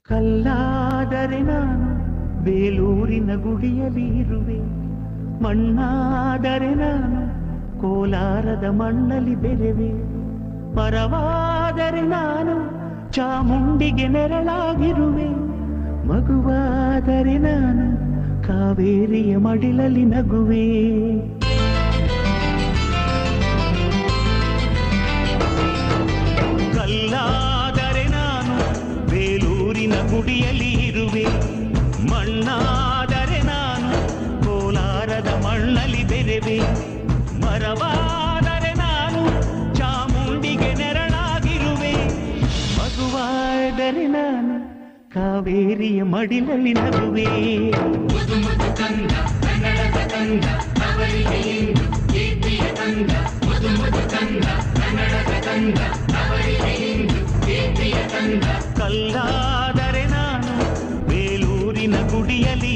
ಕಲ್ಲಾದರೆ ನಾನು ಬೇಲೂರಿನ ಗುಡಿಯಲ್ಲಿ ಇರುವೆ, ಮಣ್ಣಾದರೆ ನಾನು ಕೋಲಾರದ ಮಣ್ಣಲ್ಲಿ ಬೆರೆವೆ, ಮರವಾದರೆ ನಾನು ಚಾಮುಂಡಿಗೆ ನೆರಳಾಗಿರುವೆ, ಮಗುವಾದರೆ ನಾನು ಕಾವೇರಿಯ ಮಡಿಲಲ್ಲಿ ನಗುವೆ. ಕಲ್ಲಾದರೆ ನಾನು ಬೇಲೂರಿನ ಗುಡಿಯಲ್ಲಿ ಇರುವೆ, ಮಣ್ಣಾದರೆ ನಾನು ಕೋಲಾರದ ಮಣ್ಣಲ್ಲಿ ಬೆರೆವೆ, ಮರವಾದರೆ ನಾನು ಚಾಮುಂಡಿಗೆ ನೆರಳಾಗಿರುವೆ, ಮಗುವಾದರೆ ನಾನು ಕಾವೇರಿಯ ಮಡಿಲಲ್ಲಿ ನಗುವೆ. ಕಲ್ಲಾದರೆ ನಾನು ಬೇಲೂರಿನ ಗುಡಿಯಲ್ಲಿ